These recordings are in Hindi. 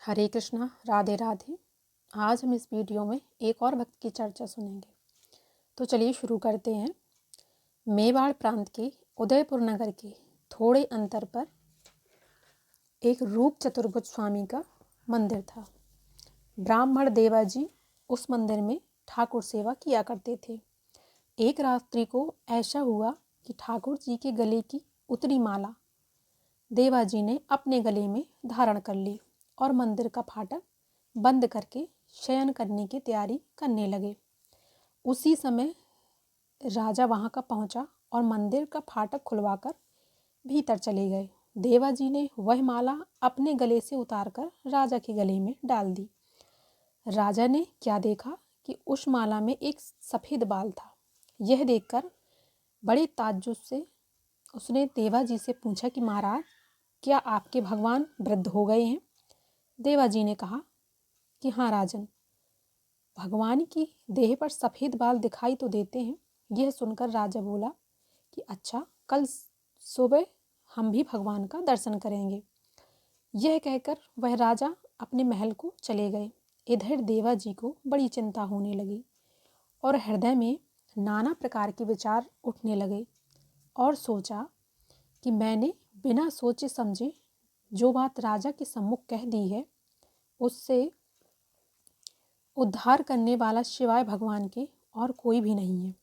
हरे कृष्णा, राधे राधे। आज हम इस वीडियो में एक और भक्त की चर्चा सुनेंगे। तो चलिए शुरू करते हैं। मेवाड़ प्रांत के उदयपुर नगर के थोड़े अंतर पर एक रूप चतुर्भुज स्वामी का मंदिर था। ब्राह्मण देवाजी उस मंदिर में ठाकुर सेवा किया करते थे। एक रात्रि को ऐसा हुआ कि ठाकुर जी के गले की उतरी माला देवाजी ने अपने गले में धारण कर ली और मंदिर का फाटक बंद करके शयन करने की तैयारी करने लगे। उसी समय राजा वहां का पहुंचा और मंदिर का फाटक खुलवाकर भीतर चले गए। देवाजी ने वह माला अपने गले से उतारकर राजा के गले में डाल दी। राजा ने क्या देखा कि उस माला में एक सफ़ेद बाल था। यह देखकर बड़े ताज्जुब से उसने देवाजी से पूछा कि महाराज, क्या आपके भगवान वृद्ध हो गए हैं? देवाजी ने कहा कि हाँ राजन, भगवान की देह पर सफ़ेद बाल दिखाई तो देते हैं। यह सुनकर राजा बोला कि अच्छा, कल सुबह हम भी भगवान का दर्शन करेंगे। यह कहकर वह राजा अपने महल को चले गए। इधर देवाजी को बड़ी चिंता होने लगी और हृदय में नाना प्रकार के विचार उठने लगे और सोचा कि मैंने बिना सोचे समझे जो बात राजा के सम्मुख कह दी है, उससे उद्धार करने वाला सिवाय भगवान के और कोई भी नहीं है।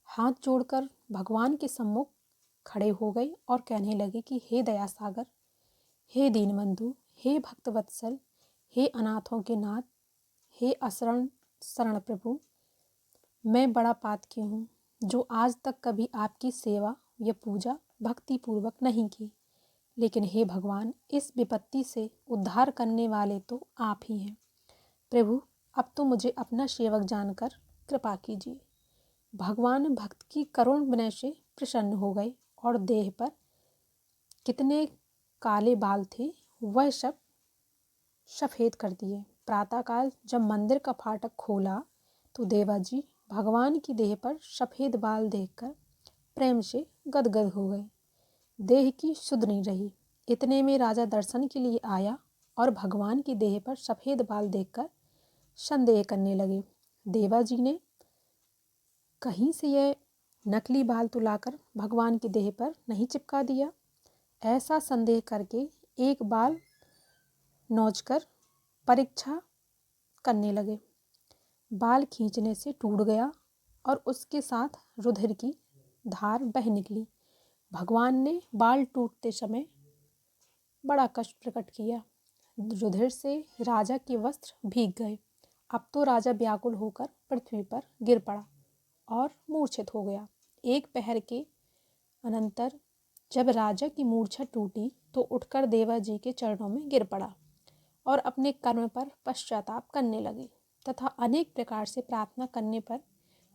हाथ जोड़कर भगवान के सम्मुख खड़े हो गए और कहने लगे कि हे दया सागर, हे दीनबंधु, हे भक्तवत्सल, हे अनाथों के नाथ, हे असरण शरण प्रभु, मैं बड़ा पातकी हूँ जो आज तक कभी आपकी सेवा या पूजा भक्ति पूर्वक नहीं की। लेकिन हे भगवान, इस विपत्ति से उद्धार करने वाले तो आप ही हैं। प्रभु, अब तो मुझे अपना सेवक जानकर कृपा कीजिए। भगवान भक्त की करुण विनय से प्रसन्न हो गए और देह पर कितने काले बाल थे वह सब सफ़ेद कर दिए। प्रातःकाल जब मंदिर का फाटक खोला तो देवाजी भगवान की देह पर सफ़ेद बाल देखकर प्रेम से गदगद हो गए। देह की सुध नहीं रही। इतने में राजा दर्शन के लिए आया और भगवान की देह पर सफ़ेद बाल देखकर संदेह करने लगे। देवाजी ने कहीं से यह नकली बाल तो लाकर भगवान की देह पर नहीं चिपका दिया? ऐसा संदेह करके एक बाल नोचकर परीक्षा करने लगे। बाल खींचने से टूट गया और उसके साथ रुधिर की धार बह निकली। भगवान ने बाल टूटते समय बड़ा कष्ट प्रकट किया। रुधिर से राजा के वस्त्र भीग गए। अब तो राजा व्याकुल होकर पृथ्वी पर गिर पड़ा और मूर्छित हो गया। एक पहर के अनंतर जब राजा की मूर्छा टूटी तो उठकर देवाजी के चरणों में गिर पड़ा और अपने कर्म पर पश्चाताप करने लगे तथा अनेक प्रकार से प्रार्थना करने पर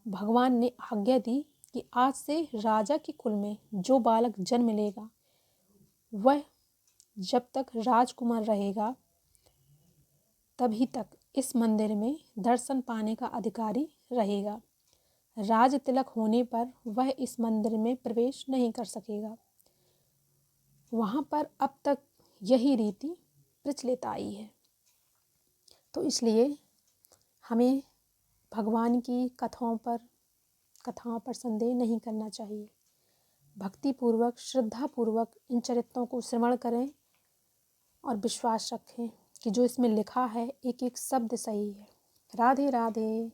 भगवान ने आज्ञा दी कि आज से राजा के कुल में जो बालक जन्म लेगा वह जब तक राजकुमार रहेगा तभी तक इस मंदिर में दर्शन पाने का अधिकारी रहेगा। राज तिलक होने पर वह इस मंदिर में प्रवेश नहीं कर सकेगा। वहाँ पर अब तक यही रीति प्रचलित आई है। तो इसलिए हमें भगवान की कथाओं पर संदेह नहीं करना चाहिए। भक्तिपूर्वक श्रद्धापूर्वक इन चरित्रों को श्रवण करें और विश्वास रखें कि जो इसमें लिखा है एक एक शब्द सही है। राधे राधे।